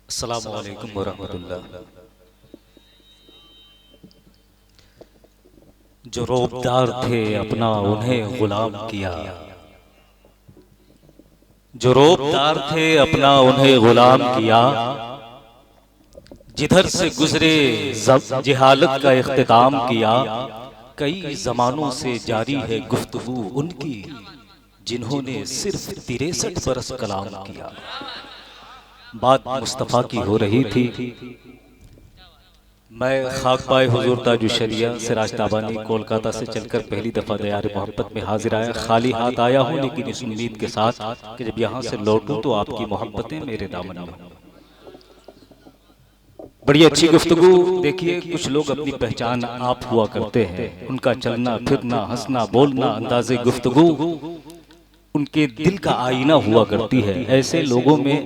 अस्सलामु अलैकुम वरहमतुल्लाह। जो रोबदार थे अपना उन्हें गुलाम किया, जो रोबदार थे अपना उन्हें गुलाम किया, जिधर से गुजरे जिहालत का इख्तिताम किया। कई जमानों से जारी है गुफ्तगू उनकी, जिन्होंने सिर्फ 63 बरस कलाम किया। बात मुस्तफ़ा की हो रही थी। मैं खाक पाए हुजूर ताजुशरिया सिराज ताबानी कोलकाता से चलकर पहली दफ़ा दयार मोहब्बत में हाजिर आया। खाली हाथ आया हूँ, लेकिन इस उम्मीद के साथ कि जब यहाँ से लौटूं तो आपकी मोहब्बतें मेरे दामन में हों। बड़ी अच्छी गुफ्तगू। देखिए, कुछ लोग अपनी पहचान आप हुआ करते हैं, उनका चलना फिरना हंसना बोलना अंदाज़े गुफ्तगू उनके दिल का आईना हुआ करती है। ऐसे ही लोगों में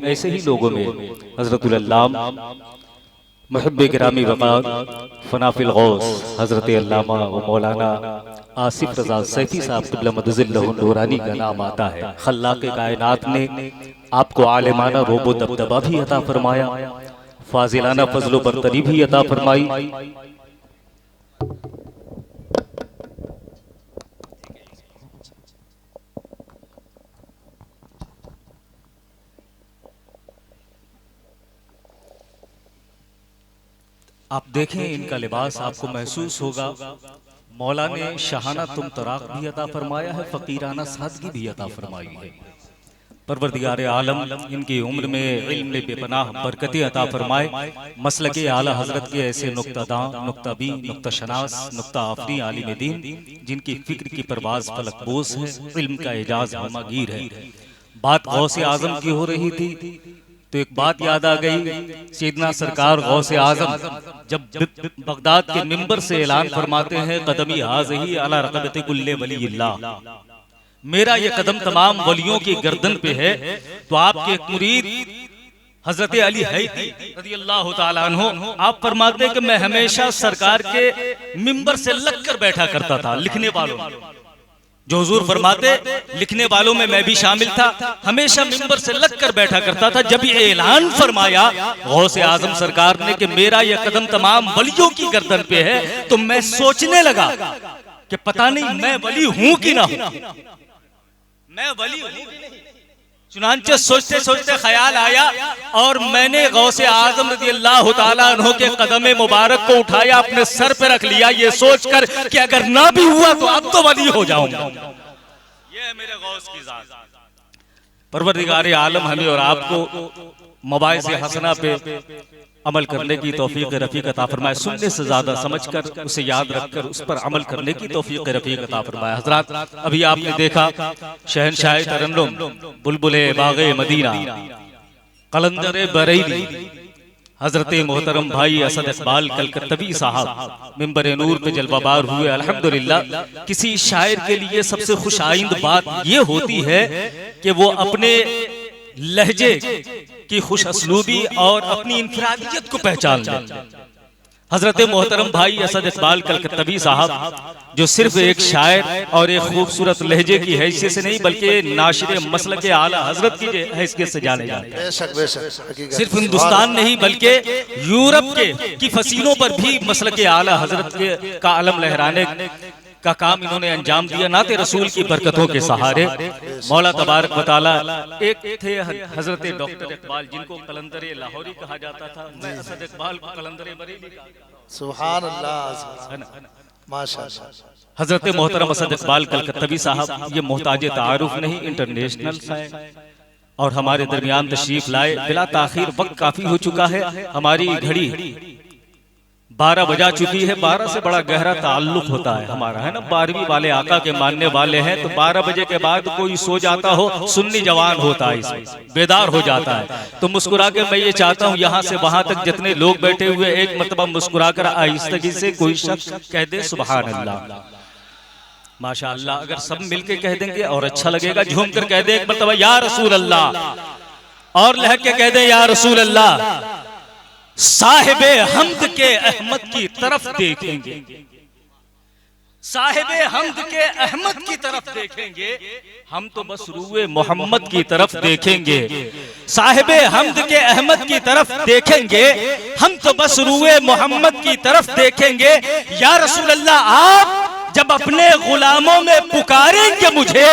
हज़रतुल अल्लाम मुहिब्बे गिरामी वक़ार फनाफिल गौस हज़रत अल्लामा व मौलाना आसिफ रज़ा सैफी साहब क़िबला मदज़िल्लहु नूरानी का नाम आता है। खल्लाक़े कायनात ने आपको आलिमाना रोबो दबदबा भी अता फरमाया, फाजिलाना फजलो बरतरी भी अता फरमाई। आप देखें इनका लिबास, आपको महसूस होगा मौला ने शाहाना तुम तराक भी अता फरमाया है, फ़कीराना सादगी भी अता फरमाई है। परवरदिगार आलम इनकी उम्र में इल्म में बेपनाह बरकतें अता फरमाए। मसलके आला हजरत के ऐसे नुक्तादां, नुक्ताबी, नुक्ताशनास, नुक्ता आफरी आलिम दीन, जिनकी फिक्र की परवाज फलकबोस है, इल्म का एजाज हमागीर है। बात गौसे आजम की हो रही थी तो एक बात याद आ गई। सैयदना सरकार गौसे आजम जब बगदाद के मिंबर से ऐलान फरमाते हैं, कदमी हाज़िही अला रक़बति कुल्ले वलीइल्लाह, मेरा ये कदम तमाम वलियों की गर्दन पे है। तो आपके एक मुरीद हजरत अली हैती रज़ियल्लाहु ताला अन्हु आप फरमाते कि मैं हमेशा सरकार के मिंबर से लग कर बैठा करता था। लिखने वालों जो हुजूर फरमाते, लिखने वालों में मैं भी शामिल था, हमेशा मिंबर से लग कर बैठा करता था। जब ये ऐलान फरमाया गौसे आजम सरकार ने कि मेरा ये कदम तमाम वलियों की गर्दन पे है, तो मैं सोचने लगा कि पता नहीं मैं वली हूं कि ना हूं, मैं वली हूं। चुनांचे सोचते सोचते ख्याल आया और मैंने गौसे आजम रज़ियल्लाहु ताला अन्हु के कदम मुबारक को उठाया, अपने सर पे रख लिया, ये सोचकर कि अगर ना भी हुआ तो अब तो वली हो जाऊंगा। ये है मेरे गौस की जात। परवरदिगार आलम हमें और आपको मवाइज़ हसना पे अमल करने की तौफीक रफ़ीक अता फरमाए। सुनने से ज्यादा समझकर उसे याद रखकर उस पर अमल करने की तौफीक रफ़ीक अता फरमाए। हजरात, अभी आपने देखा शहनशाह तरन्नुम बुलबुले बाग़े मदीना कलंदर बरेली हजरत मोहतरम भाई असद इकबाल कलकत्तवी साहब मिंबर नूर पे जलवाबार हुए। अल्हम्दुलिल्लाह, किसी शायर के लिए सबसे खुश आइंद बात ये होती है कि वो अपने लहजे की खुश असलूबी और अपनी इनफरादियत को पहचान ले। हजरत मोहतरम भाई असद इकबाल कलकत्तवी साहब जो सिर्फ एक शायर और एक खूबसूरत लहजे की हैसियत से नहीं बल्कि नाशिर मसलक आला हजरत की हैसियत से जाने जाते हैं। सिर्फ हिंदुस्तान नहीं बल्कि यूरोप की फसीलों पर भी मसलक आला हजरत के का अलम लहराने का काम इन्होंने अंजाम दिया, नाते रसूल की बरकतों के सहारे। मौला तबारक व तआला एक थे हजरत डॉक्टर इकबाल, जिनको कलंदर लाहौरी कहा जाता था। मैं असद इकबाल को कलंदर बरेली कहा। सुभान अल्लाह, माशाअल्लाह। हजरत मोहतरम असद इकबाल कलकत्तवी साहब ये मोहताज तारुफ नहीं, इंटरनेशनल है और हमारे दरमियान तशरीफ लाए। बिला ताखीर वक्त काफी हो चुका है, हमारी घड़ी 12 बजा चुकी है। 12 से बड़ा गहरा ताल्लुक होता है हमारा, है ना। 12वीं वाले आका के मानने वाले हैं, तो 12 बजे के बाद कोई सो जाता हो, सुन्नी जवान होता है, इसमें बेदार हो जाता है। तो मुस्कुरा के मैं ये चाहता हूँ यहाँ से वहां तक जितने लोग बैठे हुए एक मरतबा मुस्कुरा कर आहिस्तगी से कोई शख्स कह दे सुभान अल्लाह, माशाअल्लाह। अगर सब मिलके कह देंगे और अच्छा लगेगा। झूम कर कह दे एक मरतबा या रसूल अल्लाह, और लहक के कह दे या रसूल अल्लाह। साहिबे हम्द के अहमद की तरफ देखेंगे, साहिबे हम्द के अहमद की तरफ देखेंगे, हम तो बस रूए मोहम्मद की तरफ देखेंगे। साहिबे हमद के अहमद की तरफ देखेंगे, हम तो बस रूए मोहम्मद की तरफ देखेंगे। या रसूल अल्लाह, आप जब अपने गुलामों में पुकारेंगे मुझे,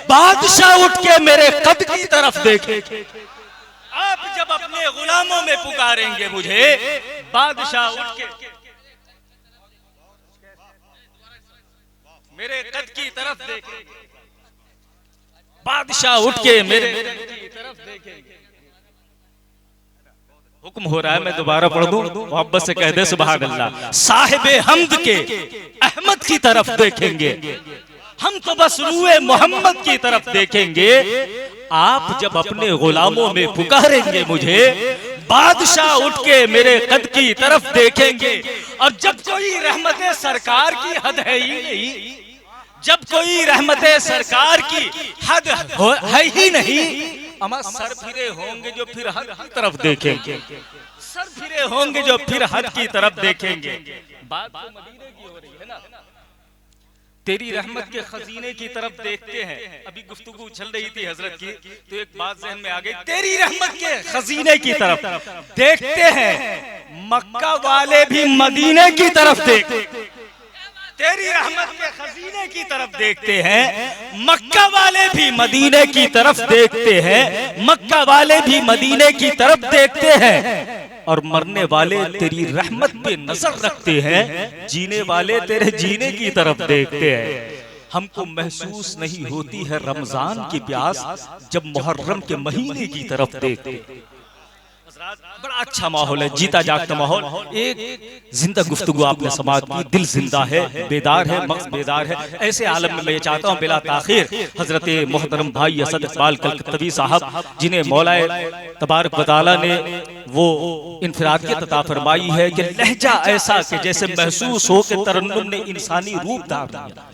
बादशाह उठ के मेरे कद की तरफ देखेंगे। आप जब अपने गुलामों में पुकारेंगे मुझे, बादशाह उठ के मेरे कद की तरफ देखेंगे, बादशाह उठ के मेरे की तरफ देखेंगे। हुक्म हो रहा है, मैं दोबारा पढ़ दूं, मोहब्बत से कह दे सुभान अल्लाह। साहिबे हमद के अहमद की तरफ देखेंगे, हम तो बस रूए मोहम्मद की तरफ देखेंगे। आप जब अपने गुलामों में पुकारेंगे मुझे, बादशाह उठ के मेरे कद की तरफ देखेंगे। और जब कोई रहमत सरकार की हद है ही नहीं, जब कोई रहमत सरकार की हद है ही नहीं, अमा सर फिरे होंगे जो फिर हद की तरफ देखेंगे, सर फिरे होंगे जो फिर हद की तरफ देखेंगे। बात तो मदीने की हो रही है ना, तेरी रहमत के खजीने की तरफ देखते हैं। अभी गुफ्तगू चल रही थी हजरत की, तो एक बात ज़हन में आ गई, तेरी रहमत के खजीने की तरफ देखते हैं, मक्का वाले भी मदीने की तरफ देखते। तेरी रहमत के खजीने की तरफ देखते हैं, मक्का वाले भी मदीने की तरफ देखते हैं, मक्का वाले भी मदीने की तरफ देखते हैं। और मरने वाले तेरी रहमत पे नजर रखते हैं, जीने वाले तेरे जीने की तरफ देखते हैं। हमको महसूस नहीं होती है रमजान की प्यास, जब मुहर्रम के महीने की तरफ देखते। बड़ा अच्छा माहौल है, जीता जागता माहौल। एक जिंदा गुफ्तगू आपने समाअत की, दिल जिंदा है, बेदार है, मग़ज़ बेदार है। ऐसे आलम में मैं चाहता हूँ बिला ताखिर हजरत मोहतरम भाई असद इकबाल कलकत्तवी साहब, जिन्हें मौलाए तबारक व तआला ने वो इन्फिरादियत अता फरमाई है कि लहजा ऐसा कि जैसे महसूस हो कि तरन्नुम ने इंसानी रूप धार लिया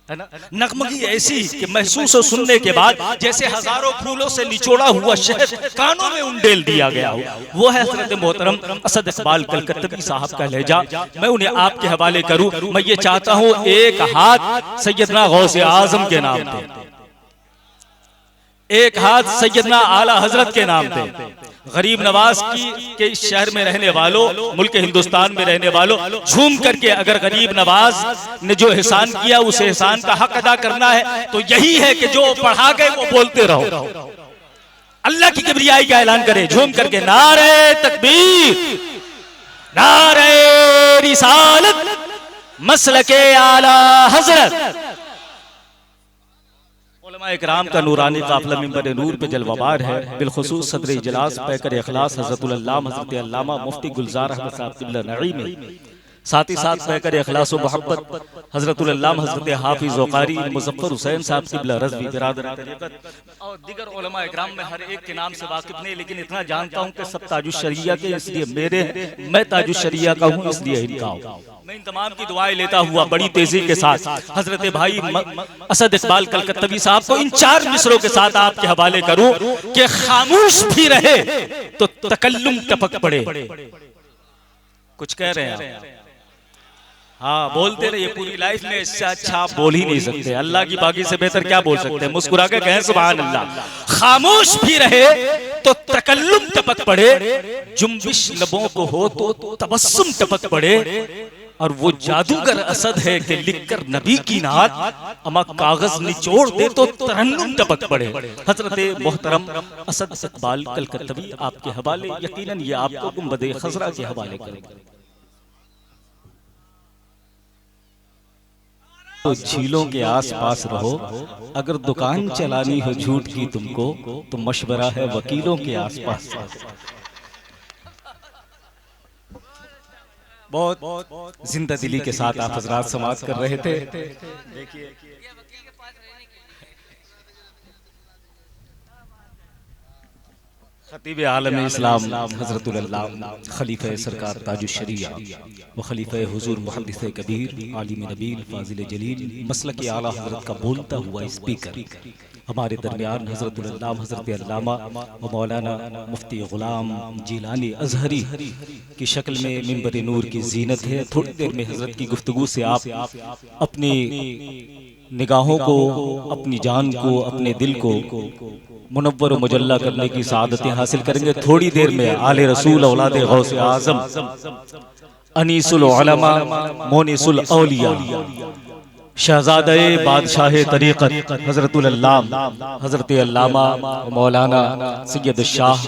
है ना, नगमगी ऐसी कि महसूस हो सुनने के बाद जैसे हजारों फूलों से निचोड़ा हुआ शहद कानों में उंडेल दिया गया हो। वो है हजरत मोहतरम असद इकबाल कलकत्तवी साहब का लहजा। मैं उन्हें आपके हवाले करूं। मैं ये चाहता हूं एक हाथ सैयदना गौसे आजम के नाम पे, एक हाथ सैयदना आला हजरत के नाम पे, गरीब नवाज के इस शहर में रहने वालों, मुल्क हिंदुस्तान में रहने वालों, झूम करके अगर गरीब नवाज ने जो एहसान किया उस एहसान का हक अदा करना है तो यही है कि जो पढ़ा गए वो बोलते रहो, अल्लाह की किबरियाई का ऐलान करे झूम करके, नारे तकबीर, नारे रिसालत, मसलके आला हजरत। इकराम का नूरानी काफिला मिंबर नूर पे जलवाबार है। बिलखुसूस सदर इजलास पैकर इखलास हज़रतुल अल्लामा हज़रत अल्लामा मुफ्ती गुलजार अहमद साहब क़िबला नईमी, साथ ही साथ पैकर इखलास व मोहब्बत हज़रतुल अल्लामा हज़रत हाफिज़ क़ारी मुज़फ़्फ़र हुसैन साहब क़िबला रज़वी बिरादर और दीगर उलमा इकराम में हर एक के नाम से वाकिफ नहीं, लेकिन इतना जानता हूँ कि सब ताजुश शरिया के, इसलिए मेरे हैं, मैं ताजुश शरिया का हूँ, इसलिए इनका हूँ। मैं इन तमाम की दुआएं लेता हुआ बड़ी तेजी के साथ हजरत भाई असद इकबाल कलकत्तवी साहब को इन 4 मिसरों के साथ आपके हवाले करूं कि खामोश भी रहे तो तकल्लुम टपक पड़े। कुछ कह रहे हैं? हाँ, बोलते रहिए, पूरी लाइफ में इससे अच्छा आप बोल ही नहीं सकते। अल्लाह की बागी से बेहतर क्या बोल सकते हैं? मुस्कुरा के कहें सुभान अल्लाह। खामोश भी रहे तो तकल्लुम टपक पड़े, जुम्बिश लबों को हो तो तबस्सुम टपक पड़े। और वो जादूगर असद है कि लिखकर नबी की नात अमा कागज निचोड़ दे तो तरन्नुम टपक पड़े। हजरत मोहतरम असद इकबाल कलकत्तवी आपके हवाले, यकीनन ये आपको गुंबदे खजरा के हवाले करेंगे। तो झीलों के आसपास रहो, अगर दुकान चलानी हो झूठ की तुमको तो मशवरा है वकीलों के आसपास। बहुत जिंदा दिली के साथ आप हजरात समाज कर रहे थे। देखिए खतीब आलम इस्लाम हज़रतुल अल्लामा खलीफा सरकार ताजुश शरिया व खलीफा हुजूर मुहद्दिस कबीर आलिम नबील फाजिल जलील मसलक आला हज़रत का बोलता हुआ स्पीकर हमारे दरमियान हज़रतुल अल्लामा हज़रत अल्लामा व मौलाना मुफ्ती गुलाम जिलानी अजहरी की शक्ल में मिंबर नूर की जीनत है। थोड़ी देर में हज़रत की गुफ्तगू से आप अपनी निगाहों को, अपनी जान को, अपने दिल को मुनव्वर व मुजल्ला करने की सआदतें हासिल करेंगे। थोड़ी देर में आले रसूल औलाद गौसे आजम अनीसुल उलमा मोनिसुल औलिया शहजादे बादशाह तरीक़त हज़रतुल अल्लामा हज़रत अल्लामा मौलाना सैयद शाह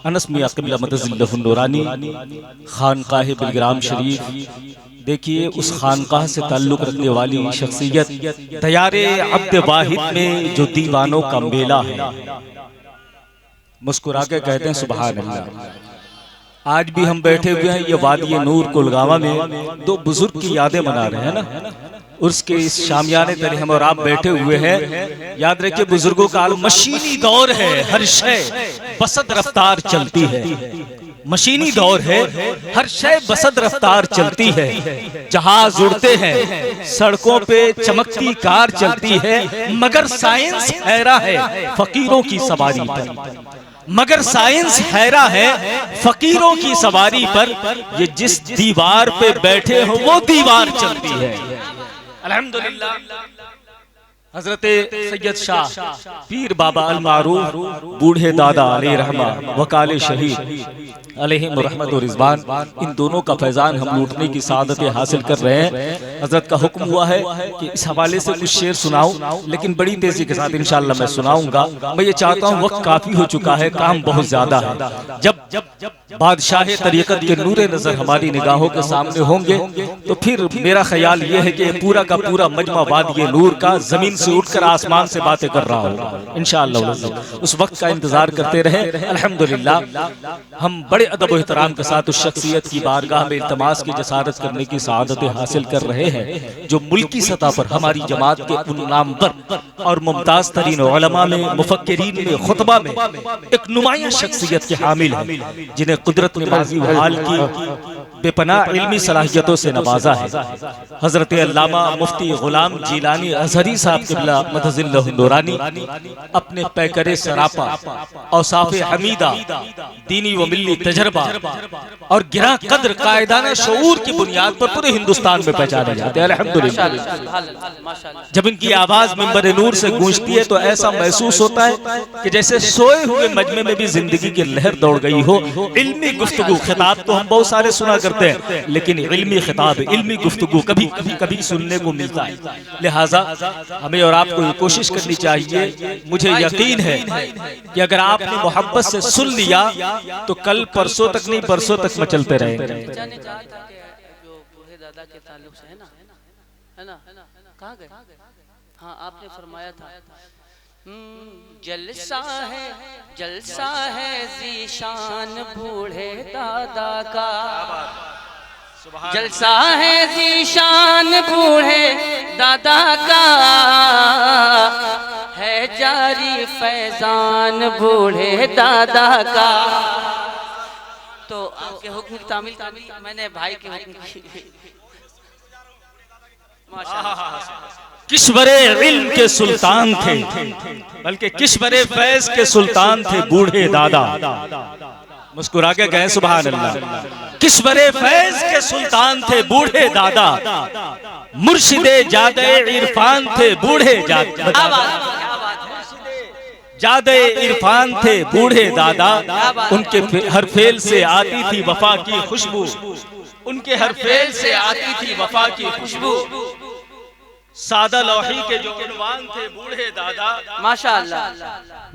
अनस मियां क़िबला मदज़िल्लहुन नूरानी खानकाह बिलग्राम शरीफ। देखिए उस खानकाह से ताल्लुक़ रखने वाली शख्सियत तैयारे अब्द वाहिद में जो दीवानों का मेला है, मुस्कुरा के कहते हैं सुभान अल्लाह। आज भी हम बैठे हुए हैं ये वादी नूर कुलगावा में, दो बुजुर्ग की यादें मना रहे हैं ना। उसके इस शामियाने तले हम और आप बैठे हुए हैं। याद रखिए बुजुर्गों का आलम मशीनी दौर है, हर शय बसत रफ्तार चलती है। मशीनी दौर है, हर शय बसत रफ्तार चलती है। जहाज उड़ते हैं, सड़कों पे चमकती कार चलती है, मगर साइंस हैरा है फकीरों की सवारी पर। मगर साइंस हैरा है फकीरों की सवारी पर। ये जिस दीवार पे बैठे हो वो दीवार चलती है। अल्हम्दुलिल्लाह हजरत सैयद शाह पीर बाबा अल मारूफ बूढ़े दादा अलैहि रहमा वकाले शहीद अलैहिम रहमत और रिज़वान, इन दोनों का फैजान हम लूटने की सआदतें हासिल कर रहे हैं। हजरत का हुक्म हुआ है कि इस हवाले से कुछ शेर सुनाऊं, लेकिन बड़ी तेजी के साथ इंशाअल्लाह मैं सुनाऊंगा। मैं ये चाहता हूँ, वक्त काफी हो चुका है, काम बहुत ज्यादा है। जब बादशाह तरीक़त के नूरे नजर हमारी निगाहों के सामने होंगे तो फिर मेरा ख्याल ये है कि पूरा का पूरा मजमा वादी नूर का जमीन से उठकर आसमान से बातें कर रहा होगा इंशाअल्लाह। उस वक्त का इंतजार करते रहे। अल्हम्दुलिल्लाह हम बड़े अदब व एहतराम के साथ उस शख्सियत की बारगाह में इल्तमास की जसारत करने की सआदतें हासिल कर रहे हैं जो मुल्की सतह पर हमारी जमात के उन नामवर और मुमताज तरीन उलमा में, मुफक्किरीन में, खुतबा में एक नुमाया शख्सियत के हामिल हैं, जिन्हें कुदरत ने माज़ी व हाल की बेपनाह इल्मी सलाहियतों से नवाजा है। हजरत अल्लामा मुफ्ती गुलाम जीलानी अज़हरी साहब क़िबला मदज़िल्लहुन नूरानी अपने पैकरे सरापा औसाफ़े हमीदा, दीनी व मिल्ली तजर्बा और गिरा कद्र कायदाना शऊर की बुनियाद पर पूरे हिंदुस्तान में पहचाने जाते हैं। अल्हम्दुलिल्लाह जब इनकी आवाज मिंबर नूर से गूंजती है तो ऐसा महसूस होता है कि जैसे सोए हुए मजमे में भी जिंदगी की लहर दौड़ गई हो। इल्मी गुफ्तगू खिताब तो हम बहुत सारे सुना करते हैं, लेकिन इल्मी खिताब, इल्मी गुफ्तगू कभी कभी सुनने को मिलता है। लिहाजा हमें और आपको ये कोशिश करनी चाहिए। मुझे यकीन है कि अगर आपने मोहब्बत से सुन लिया तो कल परसों तक नहीं, परसों तक में चलते रहेंगे। जो बूढ़े दादा के ताल्लुक से है ना, कहाँ गए? हाँ, आपने फरमाया था जलसा है ज़ीशान बूढ़े दादा का, जलसा है ज़ीशान बूढ़े दादा का, है जारी फैजान बूढ़े दादा का। तो आपके हुक्म की तामील मैंने भाई के हुक्म की। माशाअल्लाह किश्वरे इल्म के सुल्तान थे, बल्कि किश्वरे फैज के सुल्तान थे बूढ़े दादा। मुस्कुरा के कहें सुभान अल्लाह। किश्वरे फैज के सुल्तान थे बूढ़े दादा, मुर्शिदे जादे इरफान थे बूढ़े जादे इरफान थे बूढ़े दादा। उनके हर फेल से आती थी वफा की खुशबू, उनके हर फेल से आती थी वफा की खुशबू। सादा लौही के जो उन्वान थे बूढ़े दादा, माशाअल्लाह।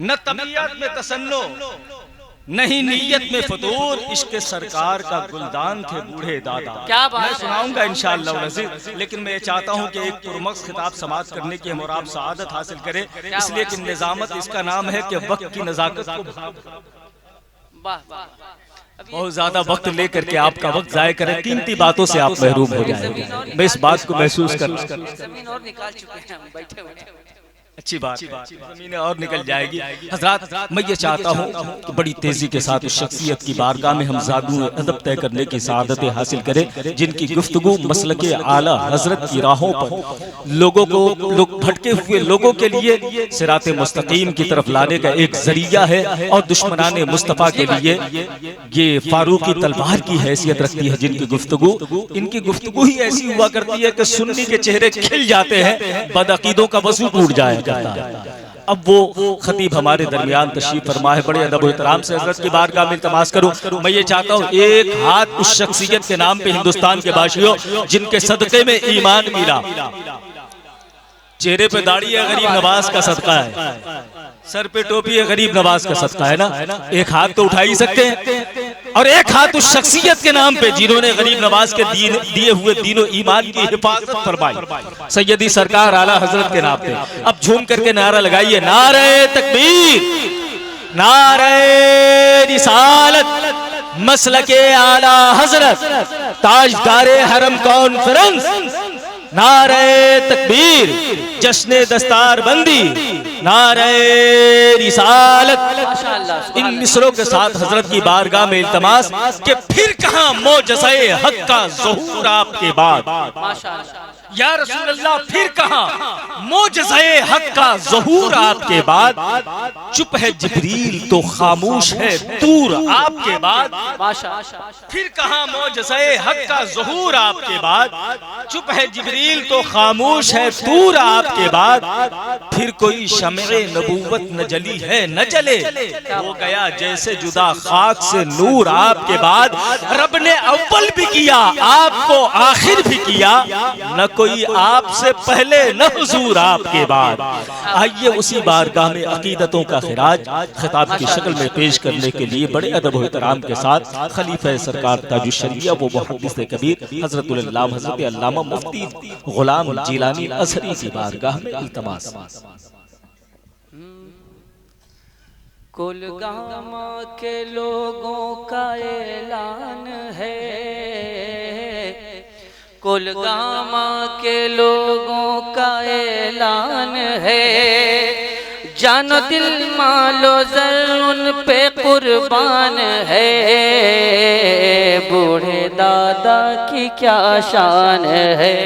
न तबीयत में तसन्नो नहीं नीयत में फतूर, इश्क सरकार का गुलदान थे बूढ़े दादा। क्या बात मैं सुनाऊंगा इंशाअल्लाह अज़ीज़, लेकिन मैं चाहता हूं कि एक पुरमक्स खिताब समाप्त करने की हम और आप सआदत हासिल करें, इसलिए कि निजामत इसका नाम है कि वक्त की नज़ाकत को बहुत ज्यादा वक्त लेकर के आपका वक्त जाया करें, कीमती बातों से आप महरूम हो जाएंगे। मैं इस बात को महसूस कर जमीन और निकाल चुके हैं हम बैठे बैठे। अच्छी बात, जमीनें और निकल जाएगी। हजरात मैं ये चाहता हूँ कि बड़ी तेजी के साथ उस शख्सियत की बारगाह में हम जादू अदब तय करने की सआदतें हासिल करें जिनकी गुफ्तगू मसलके आला हजरत की राहों पर लोगों को भटके हुए लोगों के लिए सिराते मुस्तकीम की तरफ लाने का एक जरिया है, और दुश्मनाने मुस्तफ़ा के लिए ये फारूकी तलवार की हैसियत रखती है जिनकी गुफ्तगू। इनकी गुफ्तगू ही ऐसी हुआ करती है कि सुन्नी के चेहरे खिल जाते हैं, बदअकीदों का वज़ू टूट जाएगा। अब वो खतीब हमारे दरमियान तशरीफ फरमा है। बड़े अदब और एहतराम से हजरत की बारगाह में इल्तमास करूं। मैं ये चाहता हूं एक हाथ उस शख्सियत के नाम पे हिंदुस्तान के बाशियों जिनके सदक़े में ईमान मिला। चेहरे पे दाढ़ी है, गरीब नवाज का सदका है, सर पे टोपी है, गरीब नवाज का सदका है ना। एक हाथ तो उठा ही सकते हैं। और एक हाथ उस शख्सियत के नाम पे जिन्होंने गरीब नवाज के दिए हुए दीनों ईमान की हिफाजत फरमाई, सैयदी सरकार आला हजरत के नाम पे। अब झूम करके नारा लगाइए, नारे तकबीर, नारे रिसालत, मसलके आला हजरत, ताजदारे हरम कॉन्फ्रेंस, नारे तकबीर, जश्ने दस्तार बंदी, नारे रिसालत। इन मिसरों के साथ हजरत की बारगाह में इल्तमास कि फिर कहां मोजज़े हक का ज़हूर आपके बाद। या रसूल अल्लाह, फिर कहां मोजज़े हक का ज़हूर आपके बाद। चुप है जिब्रील तो खामोश है दूर आपके बाद। फिर कहां मोजज़े हक का ज़हूर आपके बाद। चुप है जिब्रील तो खामोश है दूर आपके बाद। फिर कोई शम्ए नबूवत न जली है न जले, हो गया जैसे जुदा खाक से नूर आपके बाद। रब ने अव्वल भी किया, आपको आखिर भी किया, न कोई आपसे पहले न हुजूर आपके बाद। आइए उसी बारगाह में अकीदतों का खिराज खिताब की शक्ल में पेश करने के लिए बड़े अदब और एहतराम के साथ खलीफा सरकार ताजुश्शरिया वो मुहद्दिस कबीर हजरतुल अल्लामा हजरत अल्लामा मुफ्ती गुलाम जिलानी अज़हरी की बारगाह में इल्तमास। कुलगामा के लोगों का ऐलान है, कुलगामा के लोगों का ऐलान है, जानो दिल मालो ज़र उन पे कुर्बान है। बूढ़े दादा की क्या शान है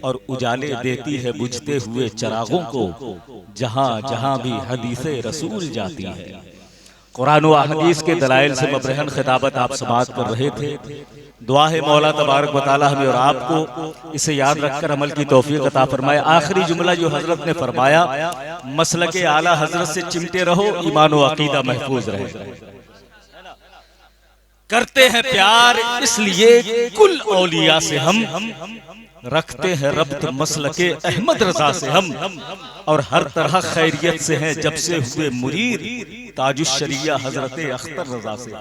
और उजाले देती है बुझते हुए चरागों को, जहां जहां भी हदीसे रसूल जाती है। कुरान व हदीस के दलाइल से मबरहन खिताबत आप समाअत कर रहे थे। दुआ है मौला तबारक व तआला हमें और आपको इसे याद रखकर अमल की तौफीक अता फरमाए। आखिरी जुमला जो हजरत ने फरमाया, मसलके आला हजरत से चिमटे रहो, ईमान व अकीदा महफूज रहे। करते हैं प्यार इसलिए कुल औलिया से हम, रखते हैं रब्त मसलके अहमद रजा से हम, और हर तरह खैरियत से हैं जब से हुए मुरीद ताजुश्शरिया हजरत अख्तर रजा से।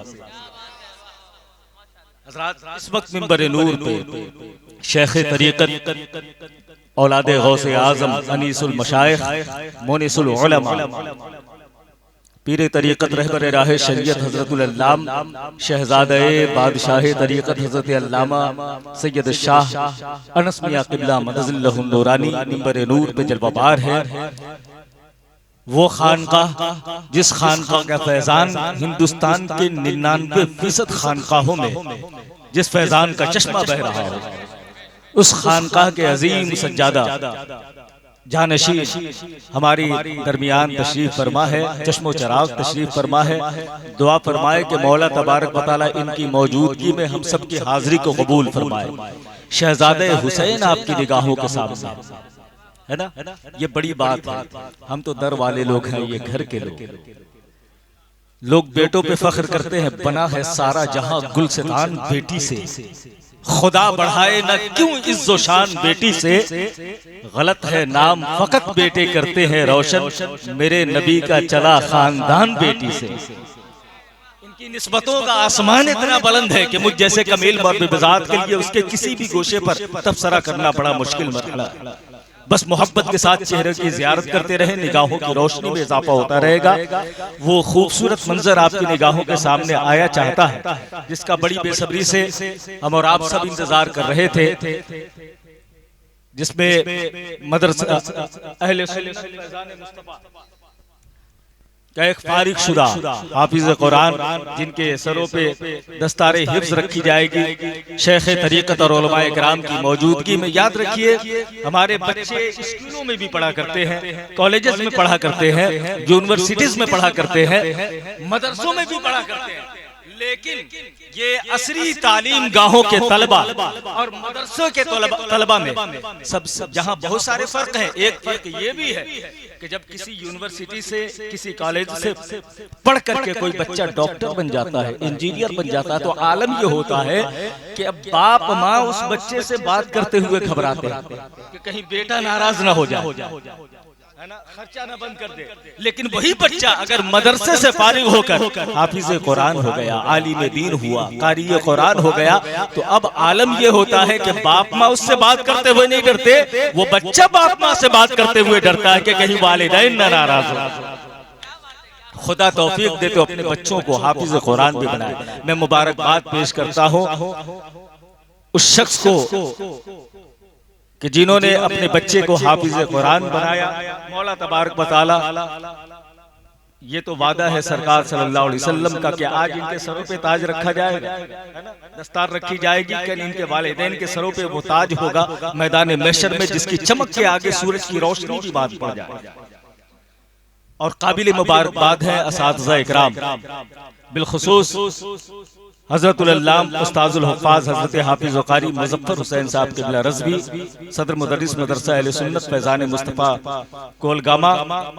हजरात इस वक्त मिंबर नूर पे शेख तरीक़त औलादे गौसे आज़म अनीसुल मशाइख मोनिसुल उलमा पीरे तरीक़त रहबर राह शरीयत हज़रतुल अल्लामा शहज़ादे बादशाह तरीक़त हज़रत अल्लामा सैयद शाह अनस मियां क़िबला मदज़िल्लहु नूरानी मिंबर नूर पे जलवाबार है। वो खानकाह जिस खानकाह का फैज़ान हिंदुस्तान के 99% खानकाहों में जिस फैज़ान का चश्मा बह रहा है, उस खानकाह के अजीम सज्जादा जानशी हमारी दरमियान तशरीफ फरमा है, चश्मो चराग तशरीफ फरमा है। दुआ फरमाए कि मौला तबारक व तआला इनकी मौजूदगी में हम सब की हाजिरी को कबूल फरमाए। शहजादे हुसैन आपकी निगाहों के सामने है ना, ये बड़ी बात है। हम तो दर वाले लोग हैं, ये घर के लोग बेटों पे फख्र करते हैं। बना है सारा जहां गुलसितान बेटी से, खुदा बढ़ाए न क्यों इज्जो शान बेटी से। गलत है नाम फकत बेटे करते हैं रोशन, मेरे नबी का चला खानदान बेटी से। इनकी निस्बतों का आसमान इतना बुलंद है कि मुझ जैसे कमील मर्द के लिए उसके किसी भी गोशे पर तबसरा करना बड़ा मुश्किल मरहला। बस मोहब्बत के साथ चेहरे की ज़ियारत करते रहे, निगाहों की रोशनी में इजाफा होता रहेगा। वो खूबसूरत मंजर आपकी निगाहों के सामने आया चाहता है, जिसका बड़ी बेसब्री से हम और आप सब इंतजार कर रहे थे, जिसमें मदरसा अहले का एक फारिग शुदा हाफिज कुरान जिनके सरों पे दस्तारे हिफ्ज रखी जाएगी, शेख तरीक़त और उलमाए किराम की मौजूदगी में। याद रखिए हमारे बच्चे स्कूलों में भी पढ़ा करते हैं, कॉलेजेस में पढ़ा करते हैं, यूनिवर्सिटीज में पढ़ा करते हैं, मदरसों में भी पढ़ा करते हैं, लेकिन ये असरी तालीम गाहों के तलबा और मदरसों के तलबा में सब जहां बहुत सारे फर्क हैं, एक फर्क ये भी है कि जब किसी यूनिवर्सिटी से किसी कॉलेज से पढ़ करके कोई बच्चा डॉक्टर बन जाता है, इंजीनियर बन जाता है, तो आलम ये होता है कि अब बाप माँ उस बच्चे से बात करते हुए घबराते हैं कि कहीं बेटा नाराज ना हो जाए, है ना, खर्चा ना बंद कर दे। लेकिन वही बच्चा अगर मदरसे से फारिग होकर हाफिज कुरान हो गया, आलिम दीन हुआ, कारी कुरान हो गया, तो अब आलम ये होता है कि बाप माँ उससे बात करते हुए नहीं डरते, वो बच्चा बाप माँ से बात करते हुए डरता है कि कहीं वालिदैन ना नाराज हो। खुदा तौफीक दे तो अपने बच्चों को हाफिज कुरान भी बनाए। मैं मुबारकबाद पेश करता हूँ उस शख्स को कि जिन्होंने अपने बच्चे को हाफिज कुरान बनाया। मौला तबारक व तआला, ये तो वादा है सरकार सल्लल्लाहु अलैहि वसल्लम का कि आज इनके सरों पे ताज रखा जाएगा, है ना, दस्तार रखी जाएगी, कल इनके वालिदैन के सरों पे वो ताज होगा मैदान महशर में, जिसकी चमक के आगे सूरज की रोशनी की बात पड़ जाए। और काबिल मुबारकबाद है असातिज़ा इकराम, बिलखुसूस हज़रतुल अल्लामा उस्ताजुल हुफ़्फ़ाज़ हज़रत हाफिज़ कारी मुज़फ़्फ़र हुसैन साहब क़िबला रज़वी, सदर मुदर्रिस मदरसा अहले सुन्नत फैज़ान मुस्तफ़ा कोलगामा,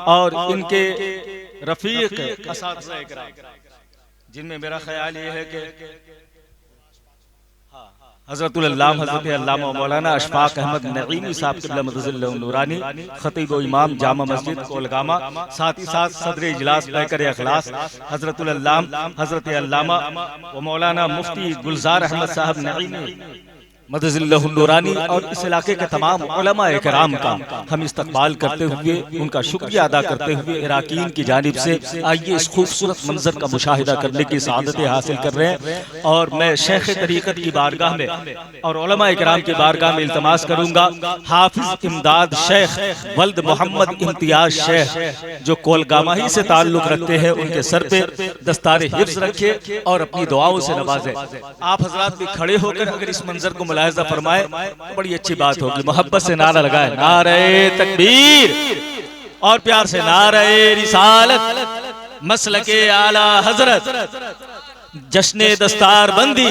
और इनके रफ़ीक़ असातिज़ा इकराम, जिनमें मेरा ख्याल ये है कि हज़रतुल अल्लामा हज़रत अल्लामा मौलाना अशफ़ाक़ अहमद नईमी साहब क़िबला मदज़िल्लहु नूरानी, ख़तीब व इमाम जामा मस्जिद कोलगामा, साथ ही साथ सदर इजलास बैकर अखलास हज़रतुल अल्लामा हज़रत अल्लामा व मौलाना मुफ्ती गुलजार अहमद साहब नईमी मदज़िल्लहु नूरानी, और इस इलाके के तमाम उलमा इकराम का हम इस्तक़बाल करते हुए उनका शुक्रिया अदा करते हुए इराकीन की जानिब से आइए इस खूबसूरत मंजर का मुशाहिदा करने की सआदतें हासिल कर रहे हैं। और मैं शेख तरीक़त की बारगाह में और उलमा इकराम की बारगाह में इल्तमास करूँगा, हाफिज इमदाद शेख वल्द मोहम्मद इम्तियाज शेख जो कोलगामा ही से ताल्लुक़ रखते हैं, उनके सर पे दस्तारे हिफ्ज़ रखे और अपनी दुआओं से नवाजें। आप हज़रात भी खड़े होकर अगर इस मंजर को मुलाहिज़ा फरमाए तो बड़ी अच्छी बात होगी। मोहब्बत से नारा लगाए, नारे तकबीर, और प्यार से नारे रिसालत, मसलके आला हजरत, जश्ने दस्तार बंदी,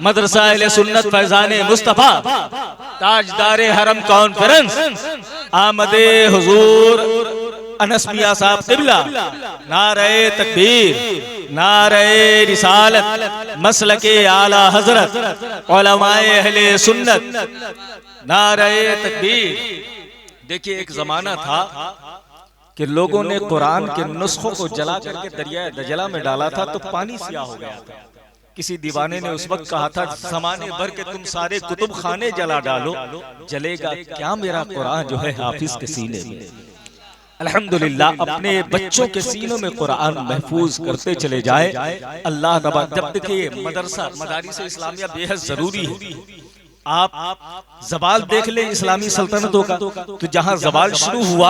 मदरसा अहले सुन्नत फैज़ाने मुस्तफ़ा, ताजदारे हरम कॉन्फ्रेंस, आमदे हुजूर अनस मियां साहब क़िबला, नारे तकबीर, नारे रिसालत, मसलके आला हजरत, उलमाए अहले सुन्नत, नारे तकबीर। देखिए एक जमाना था कि लोगों ने कुरान के नुस्खों को जला करके दरिया दजला में डाला था तो पानी सियाह हो गया था। किसी दीवाने ने उस वक्त कहा था, ज़माने भर के तुम सारे कुतुब खाने जला डालो, जलेगा क्या मेरा कुरान जो है हाफिज के सीने में। अल्हम्दुलिल्लाह अपने बच्चों के सीनों में कुरान महफूज करते चले जाए। अल्लाह तबार, जब देखिए मदरसा मदारिस इस्लामिया बेहद जरूरी है। आप जवाल देख ले इस्लामी सल्तनतों का, तो जहां जवाल शुरू हुआ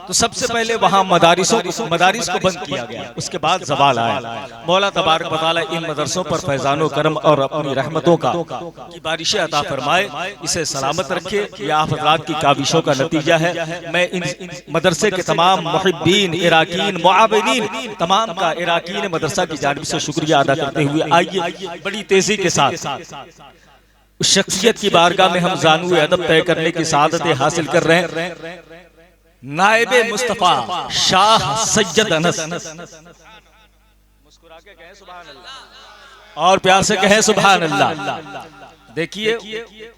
तो सबसे पहले वहां मदारिस को बंद किया गया, उसके बाद जवाल आया। मौला तबारक व तआला इन मदरसों पर फैजानो करम और अपनी रहमतों का की बारिशें अता फरमाए, इसे सलामत रखे। यह आप हज़रात की काविशों का नतीजा है। मैं इन मदरसे के तमाम मुहिब्बीन, इराकीन, मुआविनीन तमाम का इराकीन मदरसा की जानिब से शुक्रिया अदा करते हुए आइए बड़ी तेजी के साथ उस शख्सियत की बारगाह में हम जानू अदब तय करने की सआदतें हासिल कर रहे हैं। नायबे मुस्तफ़ा शाह सैयद अनस, मुस्कुरा के कहें सुभान अल्लाह और प्यार से कहें सुभान अल्लाह। देखिए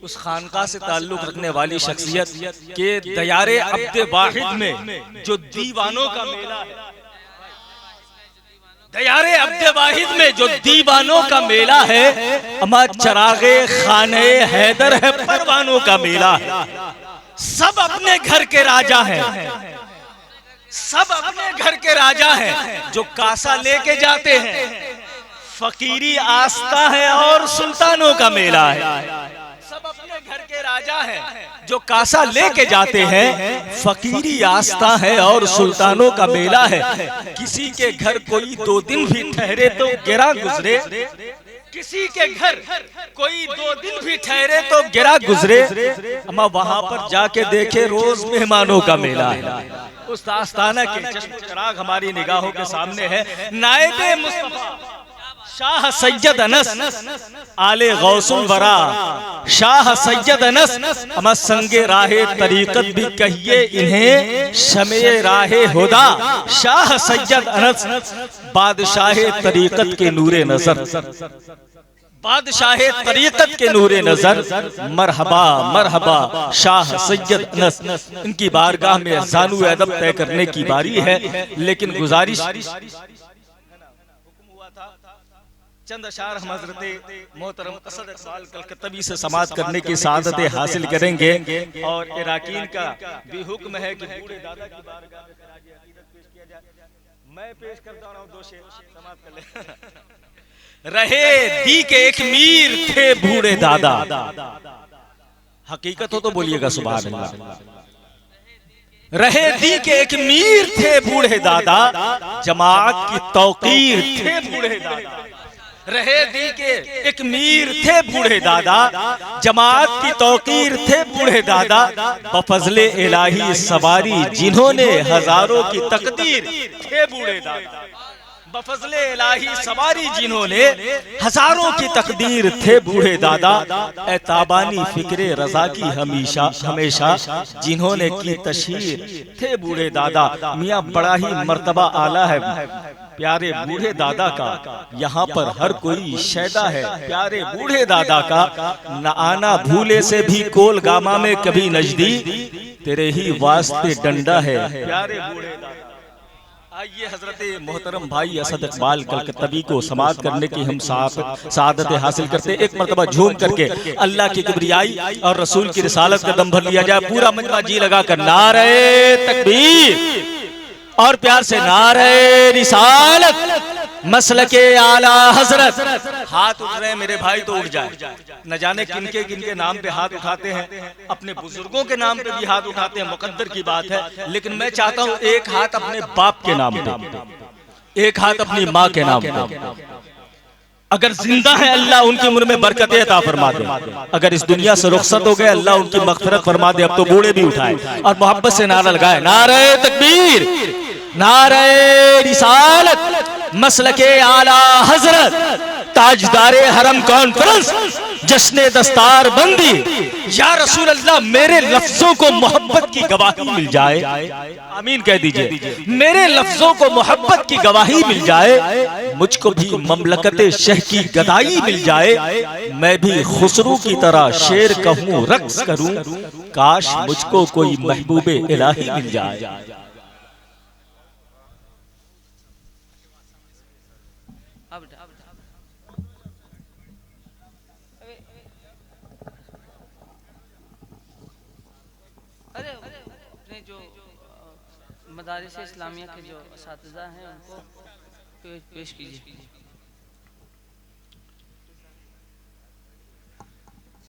उस खानका से ताल्लुक रखने वाली शख्सियत के दयारे अब्दे वाहिद में जो दीवानों का मेला है, दयारे अब्दे वाहिद में जो दीवानों का मेला है, अमा चरागे खाने हैदर है परवानों का मेला है। सब अपने घर के राजा हैं, सब अपने घर के राजा हैं, जो कासा लेके जाते हैं। फकीरी आस्था है और सुल्तानों का मेला है। सब अपने घर के राजा हैं, जो कासा लेके जाते हैं। फकीरी आस्था है और सुल्तानों का मेला है। किसी के घर कोई 2 दिन भी ठहरे तो गिरा गुजरे, किसी के घर कोई 2 दिन भी ठहरे तो गिरा गुजरे, अमा वहां पर जाके देखे रोज मेहमानों का मेला है। उस आस्थाना के चश्मे चिराग हमारी निगाहों के सामने है। नायबे मुस्तफा शाह सैयद अनस आले गौसुल वरा, शाह सैयद अनस अम संगे राहे तरीकत भी कहिए इन्हें शमे राहे हुदा। शाह सैयद अनस बादशाह तरीकत के नूरे नजर, बादशाह तरीकत के नूरे नजर, मरहबा मरहबा शाह सैयद अनस। इनकी बारगाह में ज़ानू अदब तय करने की बारी है, लेकिन गुजारिश चंद अशार हम हजरत मोहतरम असद इकबाल कलकत्तवी से समाअत करने की सआदत हासिल करेंगे। और इराकीन का भी हुक्म है कि बूढ़े दादा की बारगाह में खराज अकीदत पेश किया जाए। मैं पेश करता हूं दो शेर, समाअत कर ले। रहे दी के एक मीर थे बूढ़े दादा, हकीकत हो तो बोलिएगा सुभान अल्लाह। रहे दी के एक मीर थे बूढ़े दादा, जमात की तौकीर थे बूढ़े दादा। रहे दी के एक मीर थे बूढ़े दादा, जमात की तौकीर थे बूढ़े दादा। बफजले इलाही सवारी जिन्होंने हजारों की तकदीर थे बूढ़े दादा। बफजले इलाही सवारी जिन्होंने हजारों की तकदीर थे बूढ़े दादा। ए ताबानी फिक्रे रजा की हमेशा हमेशा जिन्होंने की तशहीर थे बूढ़े दादा। मियाँ बड़ा ही मर्तबा आला है प्यारे बूढ़े दादा का, यहाँ पर हर कोई शैदा है प्यारे बूढ़े दादा का। न आना भूले से भी कोल गामा में कभी नजदीक, तेरे ही वास्ते डंडा है प्यारे बूढ़े दादा। आइए हजरत मोहतरम भाई असद इकबाल कलकत्तवी को समाअत करने की हम सआदत हासिल करते। एक मरतबा झूम करके अल्लाह की किबरियाई और रसूल की रिसालत का दम भर लिया जाए। पूरा मजमा जी लगा कर नारे तकबीर और प्यार से नारे रिसालत, मसलके आला हजरत। हाथ उठ रहे हैं मेरे भाई तो उठ जाए। न जाने किनके किनके नाम पे हाथ उठाते हैं, अपने बुजुर्गों के नाम पे भी हाथ उठाते हैं, मुकद्दर की बात है। लेकिन मैं चाहता हूं एक हाथ अपने बाप के नाम पे, एक हाथ अपनी माँ के नाम पे। अगर जिंदा है अल्लाह उनकी उम्र में बरकतें अता फरमा दे, अगर इस दुनिया से रुखसत हो गए अल्लाह उनकी मगफिरत फरमा दे। अब तो बूढ़े भी उठाए और मोहब्बत से नारा लगाए, नारे तकबीर, नारे रिसालत, मसलके आला हजरत, ताजदारे हरम कॉन्फ्रेंस, जश्ने दस्तार बंदी। या रसूल अल्लाह मेरे लफ्जों को मोहब्बत की गवाही मिल जाए, आमीन कह दीजिए। मेरे लफ्जों को मोहब्बत की गवाही मिल जाए, मुझको भी ममलकते शह की गदाई मिल जाए। मैं भी खुसरू की तरह शेर कहूँ रक्स करूं, काश मुझको कोई महबूबे इलाही मिल जाए। अरे अपने जो मदारिस इस्लामिया के जो असातिज़ा हैं उनको पेश कीजिए।